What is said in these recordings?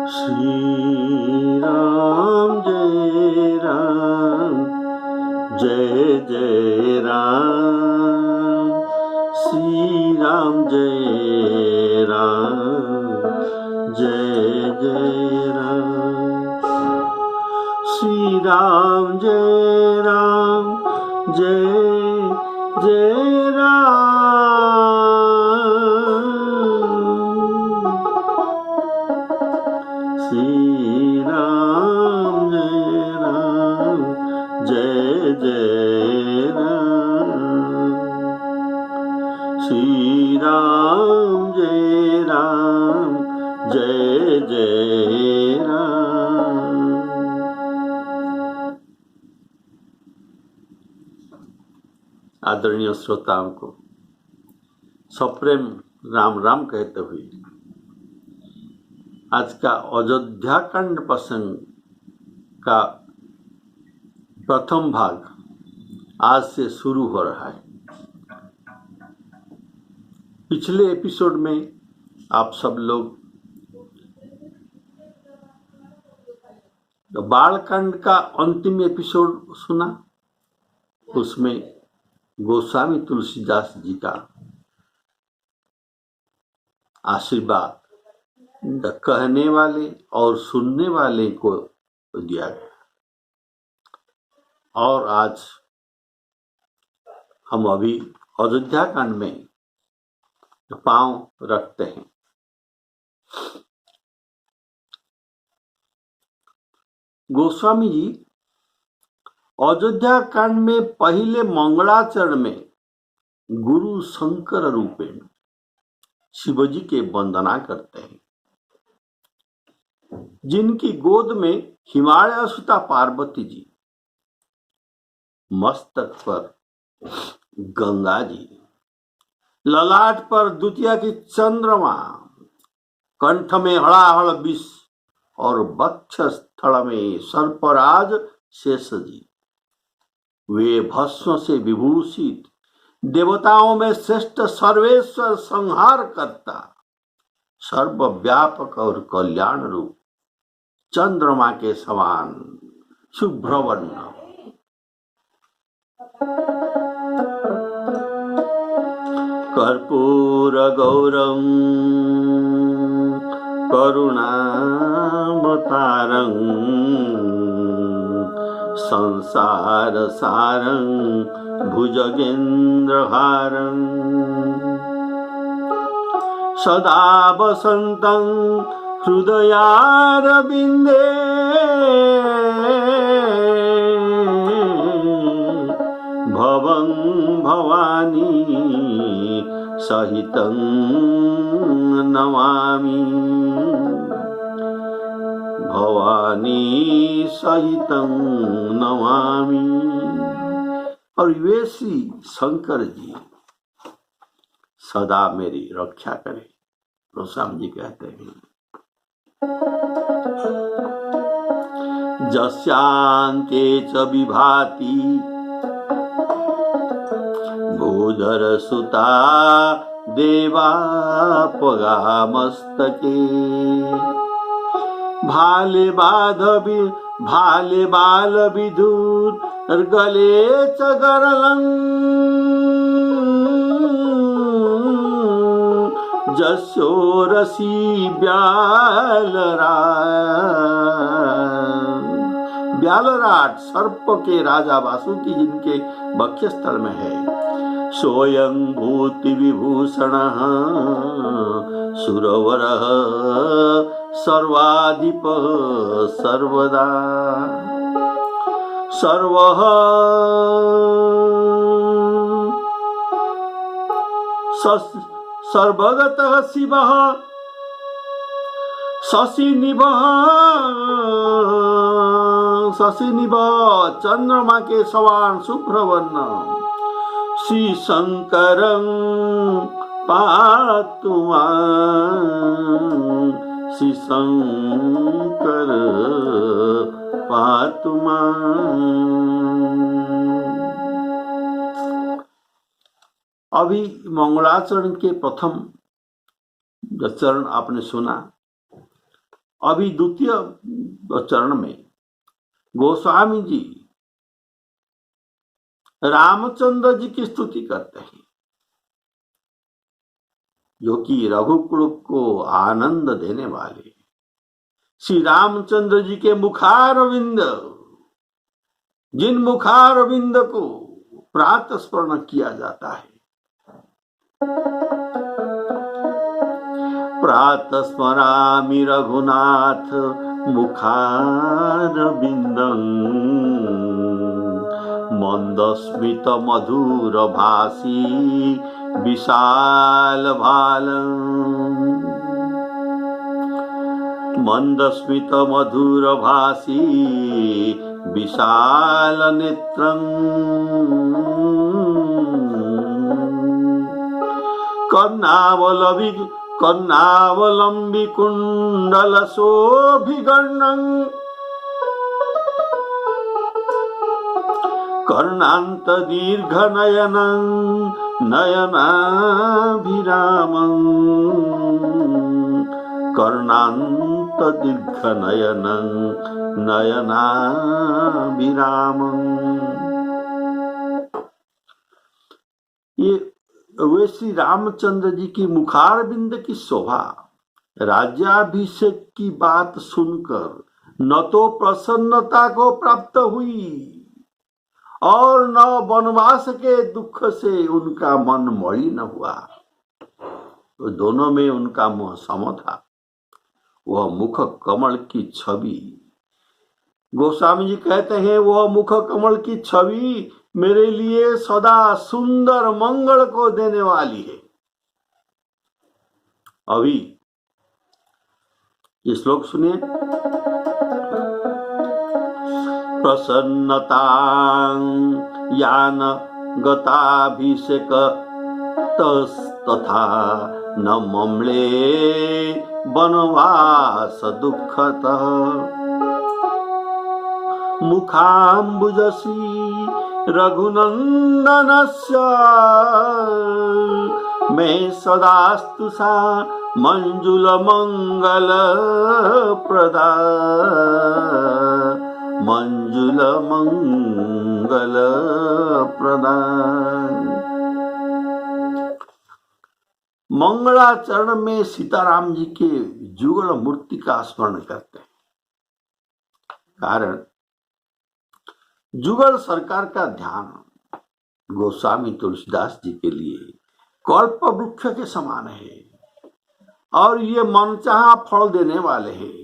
श्री राम जय राम जय जय राम। श्री राम जय राम जय जय राम। श्री राम जय राम जय जय राम। श्री राम जय राम जय जय राम। श्री राम जय राम जय जय राम। आदरणीय श्रोताओं को सप्रेम राम राम कहते हुए आज का अयोध्या कांड प्रसंग का प्रथम भाग आज से शुरू हो रहा है। पिछले एपिसोड में आप सब लोग बालकांड का अंतिम एपिसोड सुना। उसमें गोस्वामी तुलसीदास जी का आशीर्वाद कहने वाले और सुनने वाले को दिया गया। और आज हम अभी अयोध्या कांड में पांव रखते हैं। गोस्वामी जी अयोध्या कांड में पहले मंगलाचरण में गुरु शंकर रूपेण शिवजी के वंदना करते हैं, जिनकी गोद में हिमालय सुता पार्वती जी, मस्तक पर गंगा जी, ललाट पर द्वितीय की चंद्रमा, कंठ में हड़ाहड़ विष और वक्ष स्थल में सर्पराज शेष जी। वे भस्म से विभूषित देवताओं में श्रेष्ठ सर्वेश्वर संहार करता सर्वव्यापक और कल्याण रूप चंद्रमा के समान शुभ्रवर्ण कर्पूर गौरम करुणावतारं संसार सारं भुजगेन्द्रहारं सदा वसन्तं हृदयारविन्दे भवं भवानी सहितं नमामि। भवानी सहितं नमामि। और वे श्री शंकर जी सदा मेरी रक्षा करें। गोस्वामी जी कहते हैं, जस्यांते च विभाति भूधर सुता देवापगामस्तके भाले बाल विधुर गले च गरलं जस्योरसी ब्यालराट सर्प के राजा वासुकी जिनके वक्षस्थल में है। सोयं भूति विभूषण सुरवर सर्वाधिप सर्वदा सर्वः सर्वगतः शिवः शशिनिभः चंद्रमा के समान शुभ्रवर्ण श्री शंकरं पातु मां। श्री शंकर पातु मां। अभी मंगलाचरण के प्रथम जो चरण आपने सुना अभी द्वितीय चरण में गोस्वामी जी रामचंद्र जी की स्तुति करते हैं, जो कि रघुकुल को आनंद देने वाले श्री रामचंद्र जी के मुखारविंद, जिन मुखारविंद को प्रातः स्मरण किया जाता है। प्रातः स्मरामि रघुनाथ मुखारविंदं मंदस्मित मधुर भासी विशाल भालं, मंदस्मित मधुर भासी विशाल नेत्रं कर्णावलंबी कुंडल शोभिगर्णं कर्णांत दीर्घ नयनं नयनाभिरामं कर्णांत दीर्घ नयनं नयनाभिरामं। ये वे श्री रामचंद्र जी की मुखारबिंद की शोभा, राज्याभिषेक की बात सुनकर न तो प्रसन्नता को प्राप्त हुई और न वनवास के दुख से उनका मन मणि न हुआ। तो दोनों में उनका मुंह सम था। वह मुख कमल की छवि, गोस्वामी जी कहते हैं, वह मुख कमल की छवि मेरे लिए सदा सुंदर मंगल को देने वाली है। अभी ये श्लोक सुनिए। प्रसन्नता यान गताभिषेक तथा न मम्ले वनवास दुःखतः मुखाम्बुजसी रघुनंदनस्य मैं सदास्तु सा मंजुल मंगल प्रदा मंजुल मंगल प्रदा। मंगलाचरण में सीताराम जी के जुगल मूर्ति का स्मरण करते हैं। कारण जुगल सरकार का ध्यान गोस्वामी तुलसीदास जी के लिए कल्प वृक्ष के समान है और ये मनचाहा फल देने वाले हैं।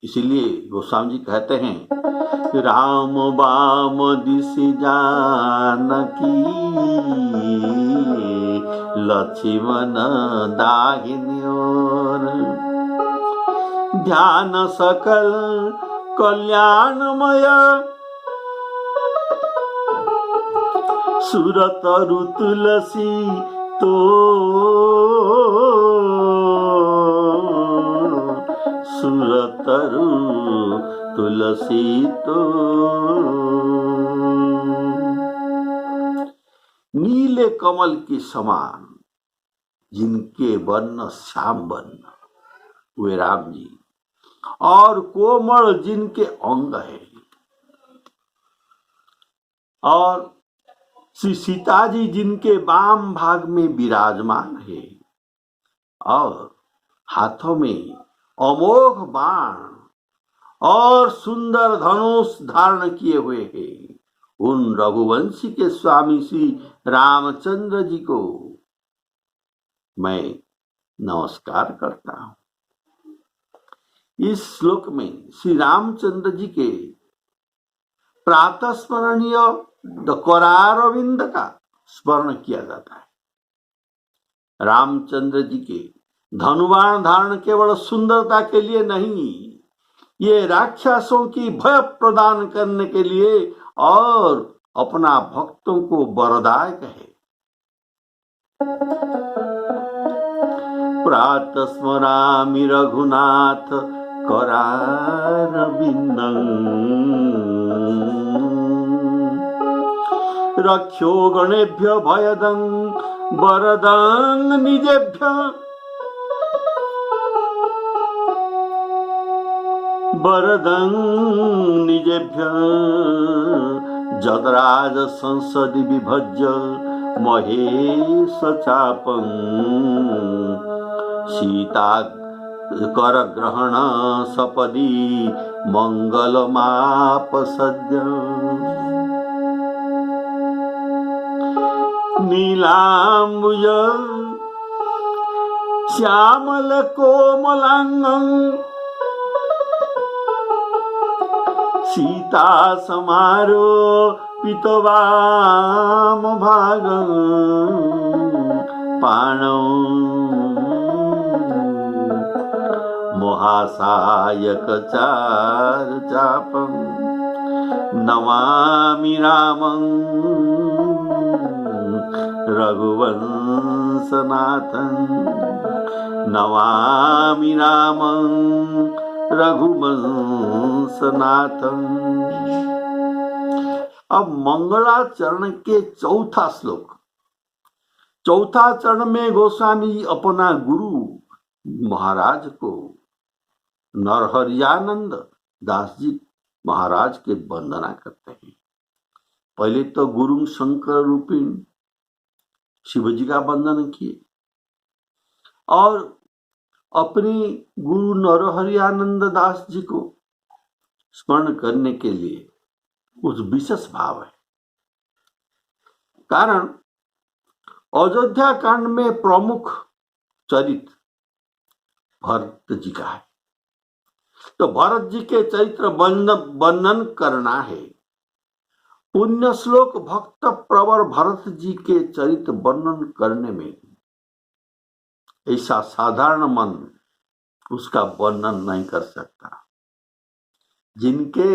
इसीलिए गोस्वामी जी कहते हैं, राम बाम दिशि जानकी लक्ष्मण दाहिनी ओर ध्यान सकल कल्याणमय सुरतरु तुलसी तो सुरतरु तुलसी तो। नीले कमल के समान जिनके वर्ण श्याम वर्ण वे राम जी, और कोमल जिनके अंग है, और श्री सीता जी जिनके वाम भाग में विराजमान है और हाथों में अमोघ बाण और सुंदर धनुष धारण किए हुए हैं, उन रघुवंशी के स्वामी श्री रामचंद्र जी को मैं नमस्कार करता हूं। इस श्लोक में श्री रामचंद्र जी के प्रातः स्मरणीय करारविंद का स्मरण किया जाता है। रामचंद्र जी के धनुबाण धारण केवल सुंदरता के लिए नहीं, ये राक्षसों की भय प्रदान करने के लिए और अपना भक्तों को वरदायक है। प्रातः स्मरामि रघुनाथ करारविंदं रक्षो गणेभ्य भयदं वरदं निजेभ्य वरदं निजेभ्य जदराज संसदि विभज्य महेश चापं सीता कर ग्रहण सपदि मंगलमापसद्य नीलाम्बुज श्यामल कोमलांगं सीता समारोपितवाम भागं पाणौ महासायक चार चापं नमामि रामं रघुवंशनाथं नमामि रामं रघुवंशनाथं। अब मंगलाचरण के चौथा चरण में गोस्वामी जी अपना गुरु महाराज को नरहरियानंद दास जी महाराज के वंदना करते हैं। पहले तो गुरु शंकर रूपिण शिव जी का वंदन किए और अपनी गुरु नरहरियानंद दास जी को स्मरण करने के लिए कुछ विशेष भाव है। कारण अयोध्या कांड में प्रमुख चरित्र भरत जी का है, तो भरत जी के चरित्र वर्णन करना है। पुण्य श्लोक भक्त प्रवर भरत जी के चरित्र वर्णन करने में ऐसा साधारण मन उसका वर्णन नहीं कर सकता। जिनके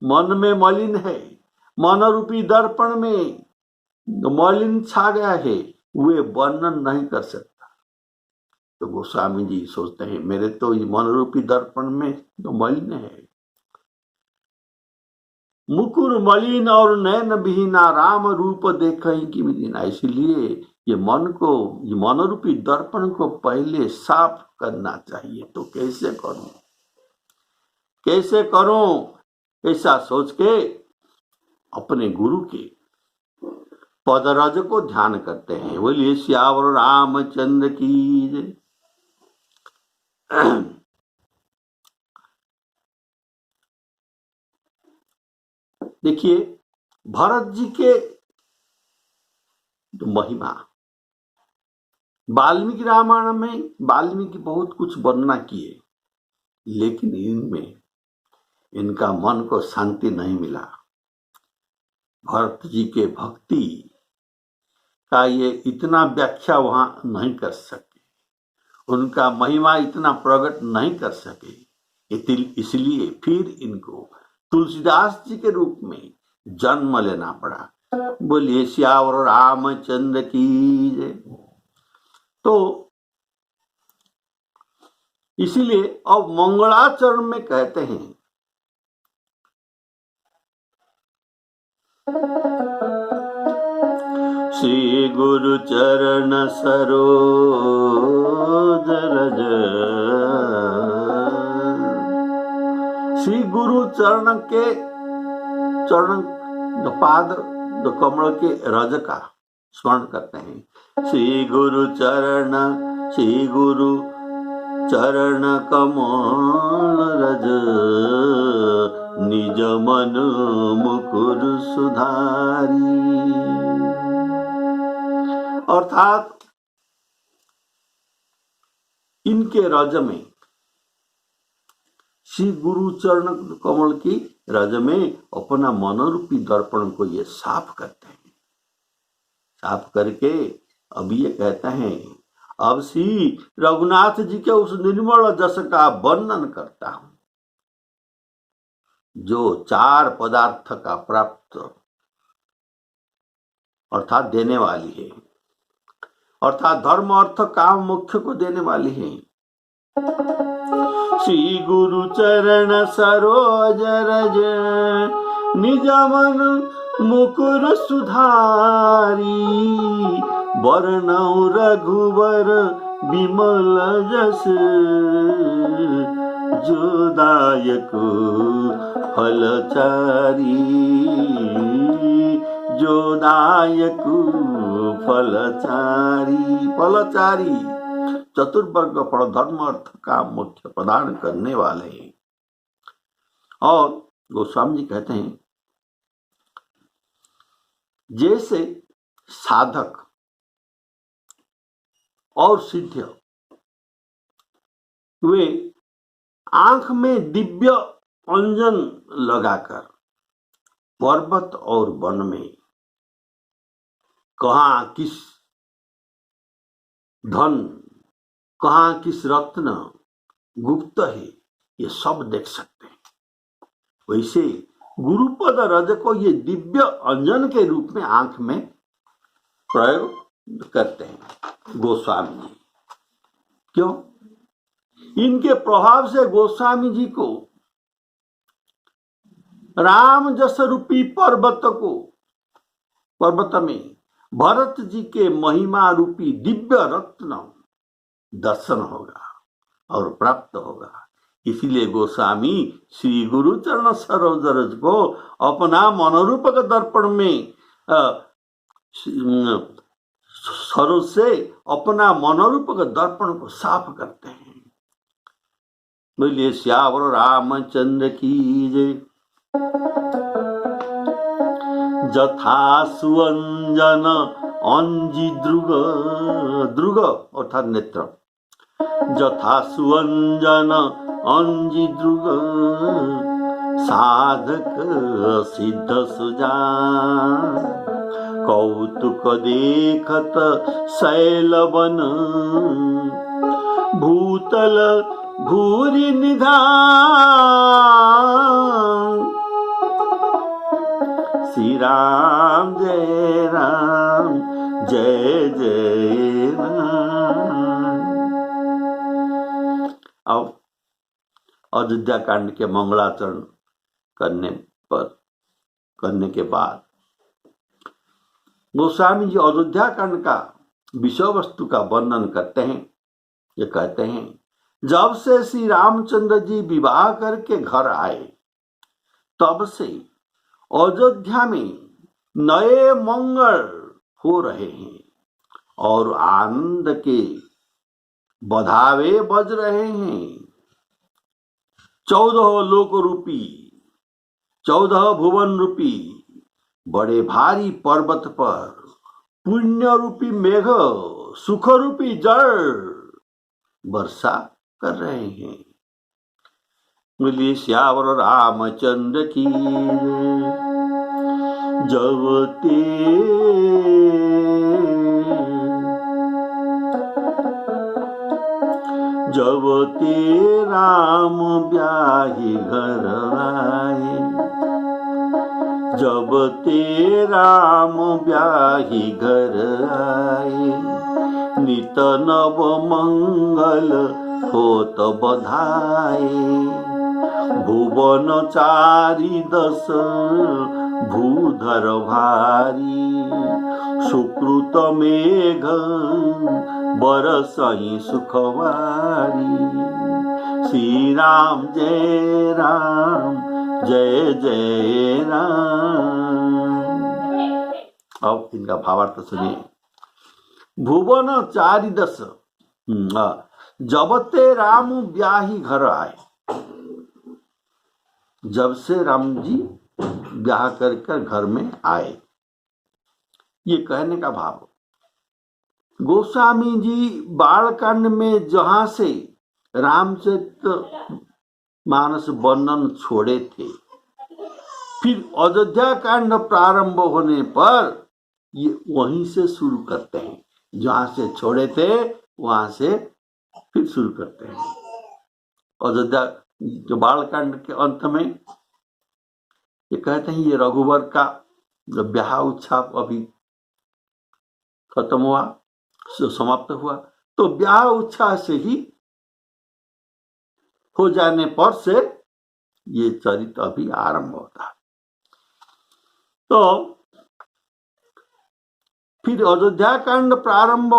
मन में मलिन है, मन रूपी दर्पण में मलिन छा गया है, वे वर्णन नहीं कर सकता। तो गोस्वामी जी सोचते हैं मेरे तो ये मन रूपी दर्पण में तो मलिन है। मुकुर मलिन और नयन विहीना राम रूप देखहि कि विदिना। इसलिए ये मन रूपी दर्पण को पहले साफ करना चाहिए। तो कैसे करूं ऐसा सोच के अपने गुरु के पदरज को ध्यान करते हैं। बोलिए सियावर रामचंद्र की जय। देखिए भरत जी के महिमा वाल्मीकि रामायण में वाल्मीकि बहुत कुछ वर्णना किए, लेकिन इनमें इनका मन को शांति नहीं मिला। भरत जी के भक्ति का ये इतना व्याख्या वहां नहीं कर सके, उनका महिमा इतना प्रकट नहीं कर सके। इसलिए फिर इनको तुलसीदास जी के रूप में जन्म लेना पड़ा। बोलिए सियावर रामचंद्र की जय। तो इसीलिए अब मंगलाचरण में कहते हैं श्री गुरु चरण सरोज रज। श्री गुरु चरण पाद कमल के रज का स्मरण करते हैं। श्री गुरु चरण कमल रज निज मन मुकुर सुधारी। अर्थात इनके रज में श्री गुरु चरण कमल की रज में अपना मनोरूपी दर्पण को ये साफ करते हैं। साफ करके अब ये कहते हैं अब श्री रघुनाथ जी के उस निर्मल जस का वर्णन करता हूं जो चार पदार्थ का प्राप्त अर्थात देने वाली है, अर्थात धर्म अर्थ काम मोक्ष को देने वाली है। श्री गुरु चरण सरोज रज निज मन मुकुर सुधारी। वर्णौ रघुवर विमल जस जोदायक फलचारी, जोदायक फलचारी। फलचारी चतुर्वर्ग फल धर्म अर्थ का मुख्य प्रदान करने वाले हैं। और गोस्वामी जी कहते हैं जैसे साधक और सिद्ध वे आंख में दिव्य अंजन लगाकर पर्वत और वन में कहाँ किस धन, कहाँ किस रत्न गुप्त है, ये सब देख सकते हैं। वैसे गुरुपद रज को ये दिव्य अंजन के रूप में आंख में प्रयोग करते हैं गोस्वामी जी। क्यों? इनके प्रभाव से गोस्वामी जी को राम जस रूपी पर्वत में भरत जी के महिमा रूपी दिव्य रत्न दर्शन होगा और प्राप्त होगा। इसीलिए गोस्वामी श्री गुरु चरण सरोज रज को अपना मनोरूपक दर्पण में सरोज से अपना मनोरूपक दर्पण को साफ करते हैं। बोलिए श्यावर रामचंद्र की जय। जथा सुअंजन अंजी द्रुग, द्रुग अर्थात नेत्र, जथा सुअंजन अंजी द्रुग, साधक सिद्ध सुजान, कौतुक देखत शैलवन, भूतल भूरि निधान, श्री राम जय राम जय जय राम। अब अयोध्या कांड के मंगलाचरण करने के बाद गोस्वामी जी अयोध्या कांड का विषय वस्तु का वर्णन करते हैं। ये कहते हैं जब से श्री रामचंद्र जी विवाह करके घर आए तब से अयोध्या में नए मंगल हो रहे हैं और आनंद के बधावे बज रहे हैं। 14 लोक रूपी, 14 भुवन रूपी बड़े भारी पर्वत पर पुण्य रूपी मेघ, सुख रूपी जल वर्षा कर रहे हैं। बोलिए श्यावर रामचंद्र की। जब ते राम ब्याही घर आए, जब ते राम ब्याही घर आए, नित नव मंगल होत बधाए, भुवन चारि दस भूधर भारी, सुकृत मेघ बरसहि सुखवारी, श्री राम जय राम जय जय राम। अब इनका भावार्थ सुनिए। भुवन चारि दस, जब ते राम ब्याही घर आए, जब से राम जी ब्याह कर घर में आए, ये कहने का भाव। गोस्वामी जी बालकांड में जहां से रामचरित मानस वर्णन छोड़े थे, फिर अयोध्या कांड प्रारंभ होने पर ये वहीं से शुरू करते हैं। जहां से छोड़े थे वहां से फिर शुरू करते हैं। अयोध्या जो बालकांड के अंत में ये कहते हैं ये रघुवर का जब ब्याह उत्सव अभी खत्म हुआ, समाप्त हुआ, तो ब्याह उत्साह से ही हो जाने पर से ये चरित्र अभी आरंभ होता है। तो फिर अयोध्या कांड प्रारंभ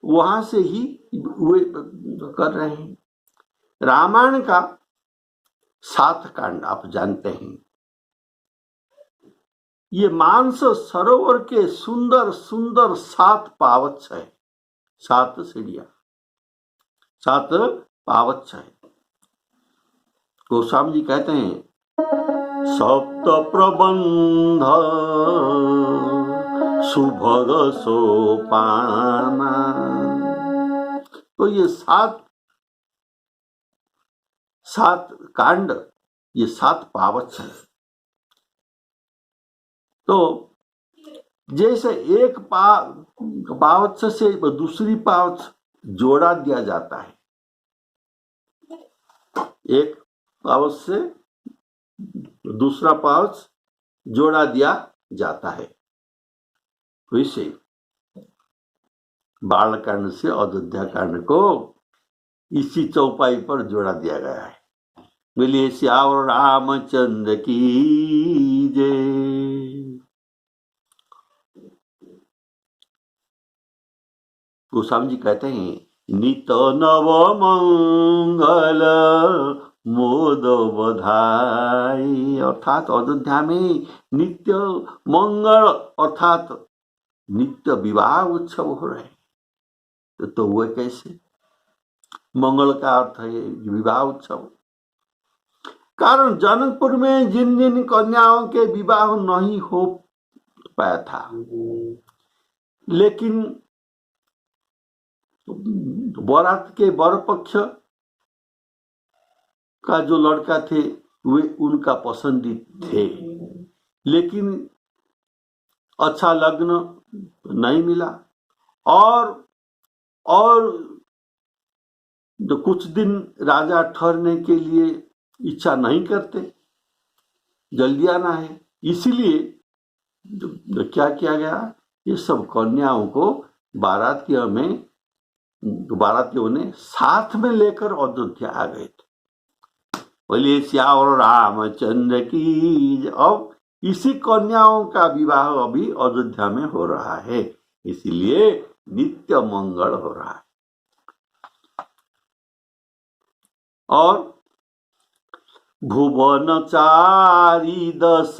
वहां से ही वे कर रहे हैं। रामायण का 7 कांड आप जानते हैं। ये मानस सरोवर के सुंदर सुंदर 7 पावच है, 7 सीढ़ियां, 7 पावच है। गोस्वामी जी कहते हैं सप्त प्रबंध सुभग सोपाना। तो ये 7 कांड, ये 7 पावच है। तो जैसे एक पावच से दूसरी पावच जोड़ा दिया जाता है, एक पावच से दूसरा पावच जोड़ा दिया जाता है, वैसे बालकांड से अयोध्या कांड को इसी चौपाई पर जोड़ा दिया गया है। बोलिए श्याम रामचंद्र की जय। गोस्वामी जी कहते हैं नित नव मंगल मोद बधाई, अर्थात अयोध्या में नित्य मंगल अर्थात नित्य विवाह उत्सव हो रहे हैं। तो वो कैसे? मंगल का अर्थ है विवाह उत्सव। कारण जनकपुर में जिन जिन कन्याओं के विवाह नहीं हो पाया था, लेकिन बारात के वर पक्ष का जो लड़का थे वे उनका पसंदीद थे, लेकिन अच्छा लग्न नहीं मिला। और जो कुछ दिन राजा ठहरने के लिए इच्छा नहीं करते, जल्दी आना है, इसीलिए क्या किया गया, ये सब कन्याओं को बारातियों ने साथ में लेकर अयोध्या आ गए थे। बोलिए श्याम रामचंद्र की। अब इसी कन्याओं का विवाह अभी अयोध्या में हो रहा है, इसीलिए नित्य मंगल हो रहा है। और भुवन चारी 10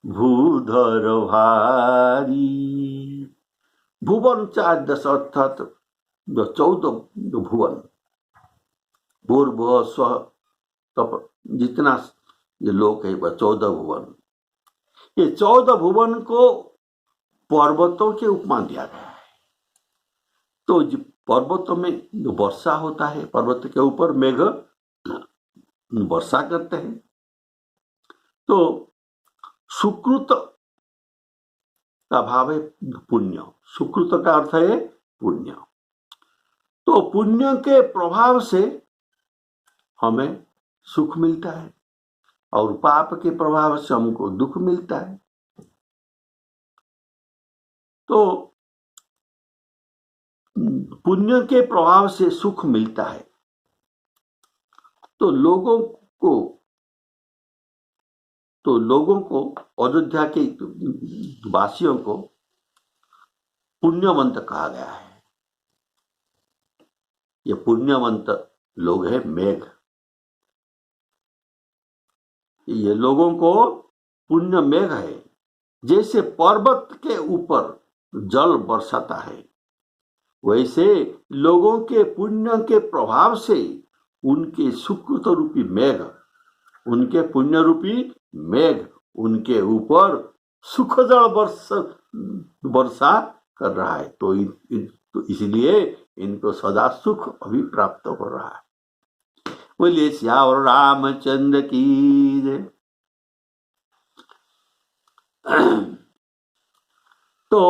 भूधर भारी। भुवन 4 10 अर्थात 14 भुवन, भूर्भुव स्व तप, जितना ये लोक है वह 14 भुवन। ये 14 भुवन को पर्वतों के उपमा दिया गया है। तो पर्वतों में जो वर्षा होता है, पर्वत के ऊपर मेघ वर्षा करते हैं। तो सुकृत का भाव है पुण्य, सुकृत का अर्थ है पुण्य। तो पुण्य के प्रभाव से हमें सुख मिलता है और पाप के प्रभाव से हमको दुख मिलता है। तो पुण्य के प्रभाव से सुख मिलता है। तो लोगों को अयोध्या के वासियों को पुण्यवंत कहा गया है। ये पुण्यवंत लोग हैं मेघ। ये लोगों को पुण्य मेघ है। जैसे पर्वत के ऊपर जल बरसाता है, वैसे लोगों के पुण्य के प्रभाव से उनके सुकृत रूपी मेघ, उनके पुण्य रूपी मेघ उनके ऊपर सुख जल वर्षा कर रहा है। तो इसलिए इनको सदा सुख अभी प्राप्त हो रहा है। बोलिए श्याम रामचंद्र की जय। तो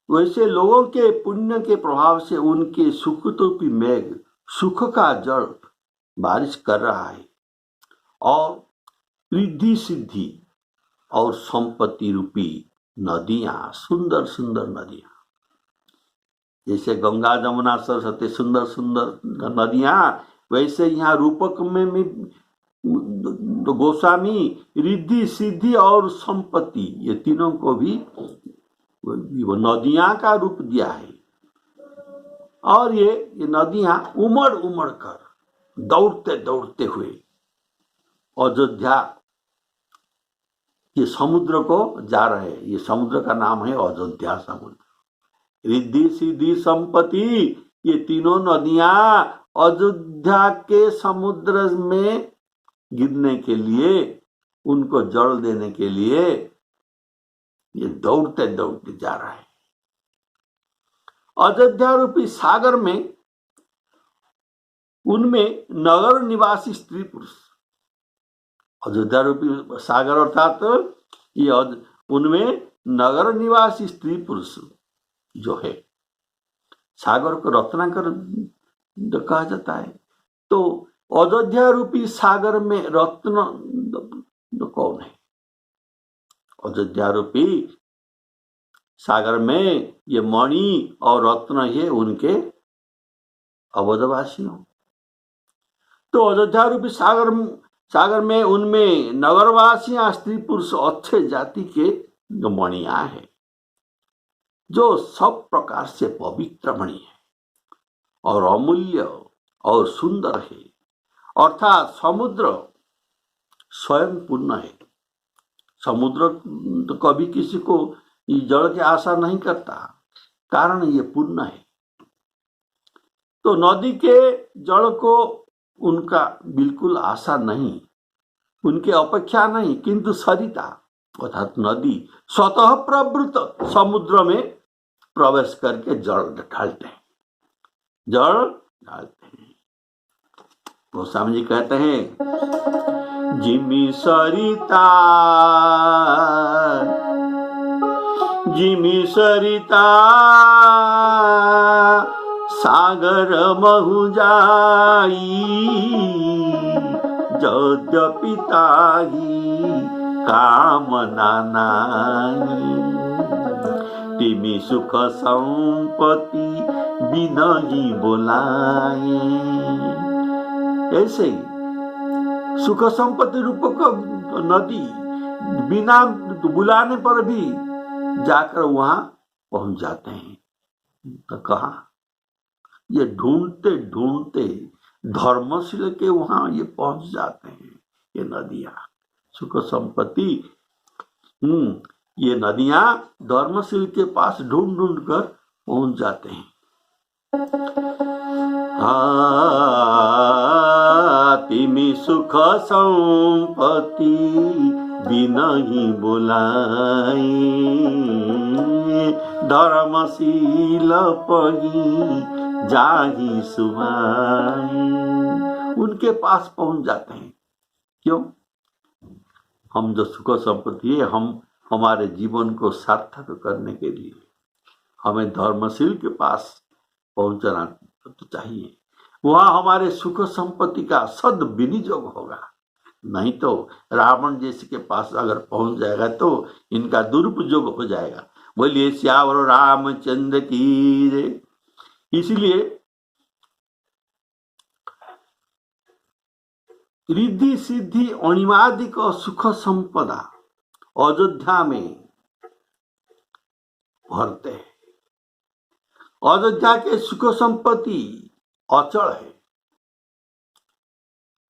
वैसे लोगों के पुण्य के प्रभाव से उनके सुकृत रूपी मेघ सुख का जल बारिश कर रहा है और रिद्धि सिद्धि और संपत्ति रूपी नदियां, सुंदर सुंदर नदियां, जैसे गंगा जमुना सरस्वती सुंदर सुंदर नदियां, वैसे यहाँ रूपक में गोस्वामी रिद्धि सिद्धि और संपत्ति, ये तीनों को भी वो नदियां का रूप दिया है। और ये नदियां उमड़ उमड़ कर दौड़ते दौड़ते हुए अयोध्या ये समुद्र को जा रहे हैं। ये समुद्र का नाम है अयोध्या समुद्र। रिद्धि सिद्धि संपत्ति ये तीनों नदियां अयोध्या के समुद्र में गिरने के लिए, उनको जल देने के लिए ये दौड़ते दौड़ते जा रहे हैं। अयोध्या रूपी सागर में उनमें नगर निवासी स्त्री पुरुष, अयोध्या रूपी सागर अर्थात ये उनमें नगर निवासी स्त्री पुरुष जो है, सागर को रत्नाकर कहा जाता है। तो अयोध्या रूपी सागर में रत्न कौन है? अयोध्या रूपी सागर में ये मणि और रत्न है उनके अवधवासियों। तो अयोध्या रूपी सागर में उनमें नगरवासियां स्त्री पुरुष अच्छे जाति के मणियां हैं, जो सब प्रकार से पवित्र मणि है और अमूल्य और सुंदर है। अर्थात समुद्र स्वयं पूर्ण है। समुद्र तो कभी किसी को जल की आशा नहीं करता, कारण ये पूर्ण है। तो नदी के जल को उनका बिल्कुल आशा नहीं, उनकी अपेक्षा नहीं, किंतु सरिता अर्थात नदी स्वतः प्रवृत्त समुद्र में प्रवेश करके जल ढालते हैं, जल ढालते हैं। गोस्वामी जी कहते हैं, जिमी सरिता सागर महु जाई, यद्यपि ताही कामना नाई, तिमी सुख संपत्ति बिनही बोलाए। ऐसे ही सुख संपत्ति रूप नदी बिना बुलाने पर भी जाकर वहां पहुंच जाते हैं। तो कहा, ये ढूंढते ढूंढते धर्मशील के वहां ये पहुंच जाते हैं। ये नदियां सुख संपत्ति, ये नदियां धर्मशील के पास ढूंढ ढूंढ कर पहुंच जाते हैं। तिमी सुख संपत्ति बिनही बोलाई, धर्मशील पही जाही सुभाई। उनके पास पहुंच जाते हैं। क्यों? हम जो सुख संपत्ति है, हम हमारे जीवन को सार्थक करने के लिए हमें धर्मशील के पास पहुंचना तो चाहिए। वहां हमारे सुख संपत्ति का सद्विनियोग होगा। नहीं तो रावण जैसे के पास अगर पहुंच जाएगा तो इनका दुरुपयोग हो जाएगा। बोलिए श्यावर रामचंद्र की जय। इसलिए रिद्धि सिद्धि अणिमादिक सुख संपदा अयोध्या में भरते हैं। अयोध्या के सुख संपत्ति अचल है।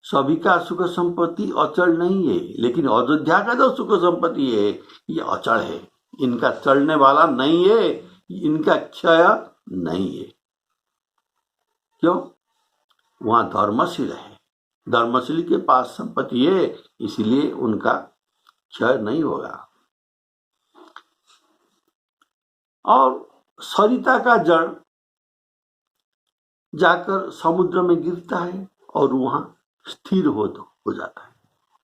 सभी का सुख संपत्ति अचल नहीं है, लेकिन अयोध्या का जो सुख संपत्ति है ये अचल है। इनका चलने वाला नहीं है, इनका क्षय नहीं है। क्यों? वहां धर्मशील है, धर्मशील के पास संपत्ति है, इसलिए उनका क्षय नहीं होगा। और सरिता का जल जाकर समुद्र में गिरता है और वहां स्थिर हो जाता है,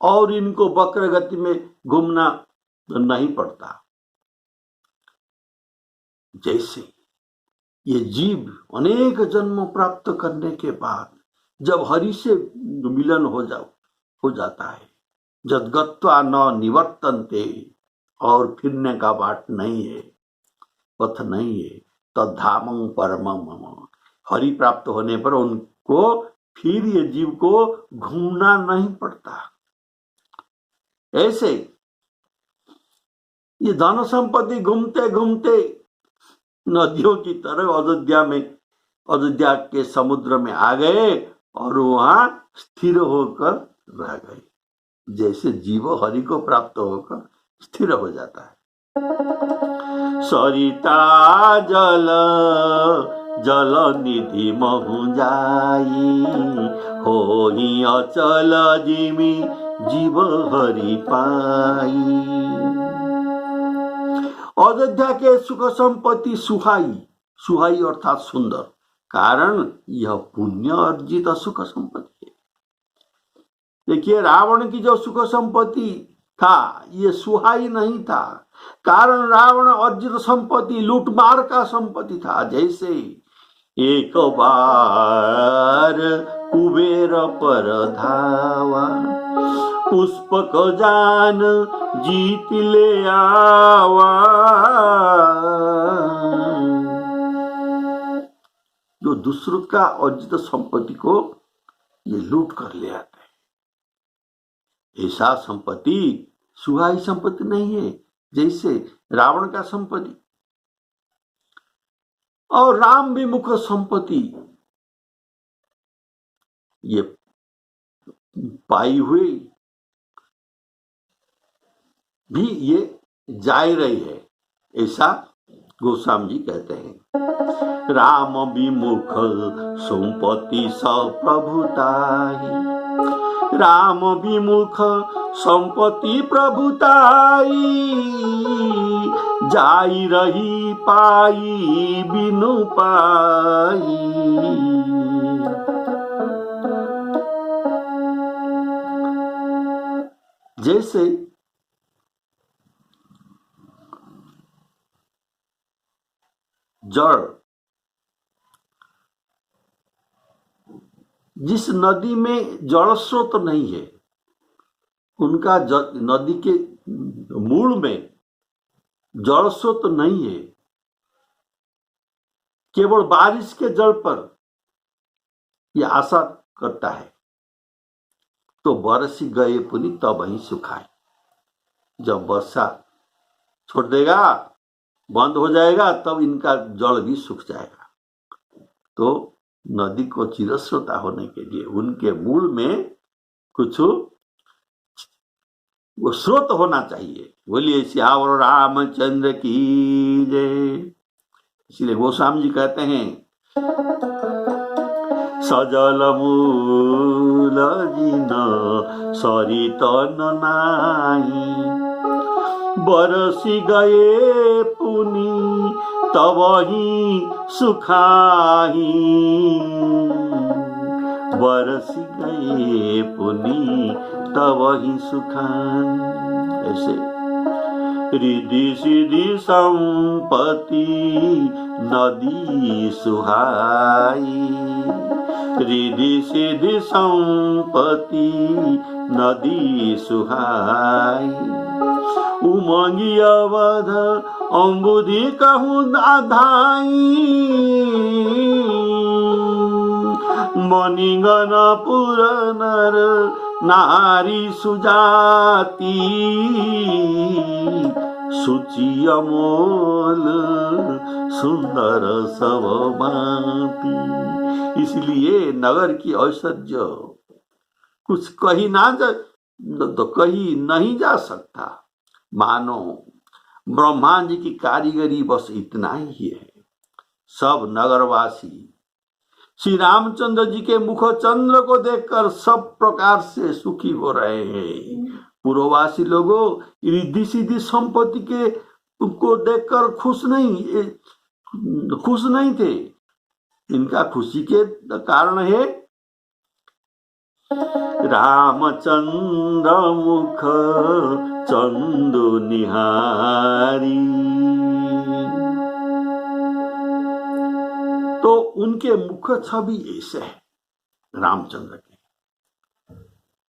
और इनको वक्र गति में घूमना नहीं पड़ता। जैसे ये जीव अनेक जन्म प्राप्त करने के बाद जब हरि से मिलन हो जाता है, जदगत्वा न निवर्तन्ते, और फिरने का बाट नहीं है, पथ नहीं है। तद्धामं परमं मम, हरि प्राप्त होने पर उनको फिर ये जीव को घूमना नहीं पड़ता। ऐसे ये धन संपत्ति घूमते घूमते नदियों की तरह अयोध्या के समुद्र में आ गए और वहां स्थिर होकर रह गए। जैसे जीव हरि को प्राप्त होकर स्थिर हो जाता है। सरिता जल जल निधि महु जाई, होई अचल जिमि जीव हरि पाई। अयोध्या के सुख संपत्ति सुहाई, सुहाई अर्थात सुंदर, कारण यह पुण्य अर्जित सुख संपत्ति है। देखिए, रावण की जो सुख संपत्ति था ये सुहाई नहीं था, कारण रावण अर्जित संपत्ति लूटमार का संपत्ति था। जैसे एक बार कुबेर पर धावा, पुष्पक जान जीत ले आवा। जो दूसरों का अर्जित संपत्ति को ये लूट कर ले आते हैं, ऐसा संपत्ति सुहाई संपत्ति नहीं है, जैसे रावण का संपत्ति। और राम विमुख संपत्ति ये पाई हुई भी ये जाय रही है, ऐसा गोस्वामी जी कहते हैं। राम विमुख संपत्ति सब प्रभुताई, राम विमुख संपत्ति प्रभुताई, जाई रही पाई बिनु पाई। जैसे जड़, जिस नदी में जल स्रोत नहीं है, उनका नदी के मूल में जल स्रोत नहीं है, केवल बारिश के जल पर यह आशा करता है, तो बरसी गए पुनि तब वहीं सुखाए। जब वर्षा छोड़ देगा, बंद हो जाएगा, तब इनका जल भी सूख जाएगा। तो नदी को चिरस्रोता होने के लिए उनके मूल में कुछ वो स्रोत होना चाहिए। बोलिए सियावर रामचंद्र की जय। इसलिए गोस्वामी जी कहते हैं, सजल मूल जिन सरित नाही, बरसी गए पुनि तब ही सुखाही। बरसी गए पुनि तब ही सुखाही। ऐसे रिद्धि सिद्धि संपत्ति नदी सुहाई, रिद्धि सिद्धि संपत्ति नदी सुहाई। उमंगी अवध अंबुधि कहूँ धाई, मणिगण पुर नर नारी सुजाति, सुचि अमोल सुंदर सब भांति। इसलिए नगर की ऐश्वर्य कुछ कही ना तो कही नहीं जा सकता। मानो ब्रह्मा जी की कारीगरी बस इतना ही है। सब नगरवासी श्री रामचंद्र जी के मुख चंद्र को देखकर सब प्रकार से सुखी हो रहे हैं। पूर्ववासी लोगों रिद्धि सिद्धि संपत्ति के को देखकर खुश नहीं थे। इनका खुशी के कारण है रामचंद्र मुख चंदु निहारी। तो उनके मुख छवि ऐसे है रामचंद्र के,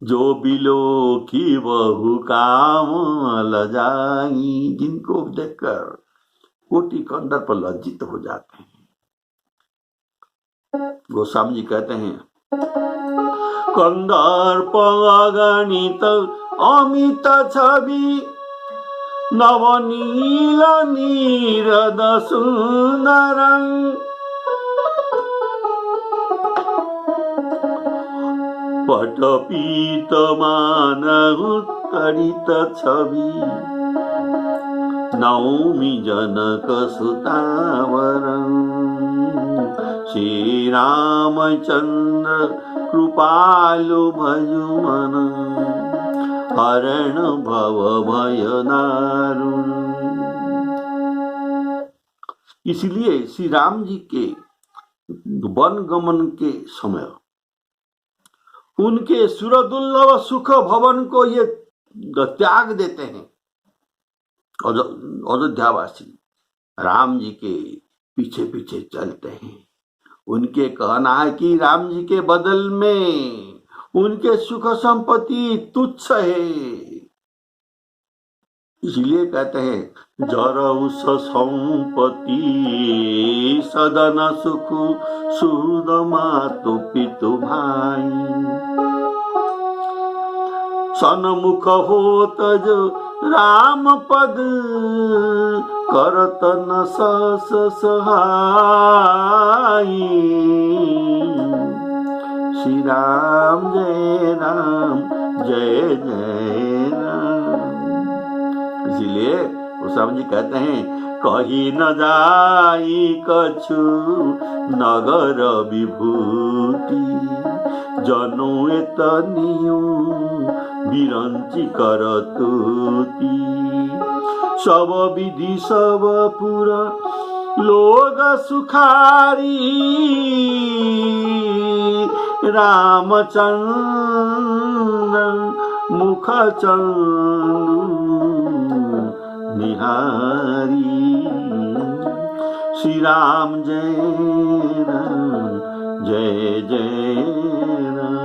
जो बिलो की बहु काम लजाई, जिनको देखकर कोटि कंदर पर लज्जित हो जाते हैं। गोस्वामी जी कहते हैं, कंदर्प अगणित अमित छवि, नवनील नीरद सुंदरं, पटपीत मानहु तडित छवि नौमी जनक सुतावरं श्री रामचंद्र कृपालु भजु मन हरण भव भय दारुण। इसलिए श्री राम जी के वन गमन के समय उनके सुरदुर्लभ सुख भवन को ये त्याग देते हैं। अयोध्यावासी राम जी के पीछे पीछे चलते हैं। उनके कहना है कि राम जी के बदल में उनके सुख संपत्ति तुच्छ है। इसलिए कहते हैं जरऊ संपत्ति सदन सुख सुद मातु पितु भाई सन्मुख होत जो राम पद करत न सहाई। श्री राम जय जय राम। इसलिए गोस्वामी जी कहते हैं कही न जाई कछु नगर विभूति जनु एतनियु बिरंची करतुति सब विधि सब पुरा लोग सुखारी रामचंद्र मुख निहारी। श्री राम जय जय राम।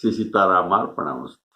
श्री सीताराम अर्पणमस्तु।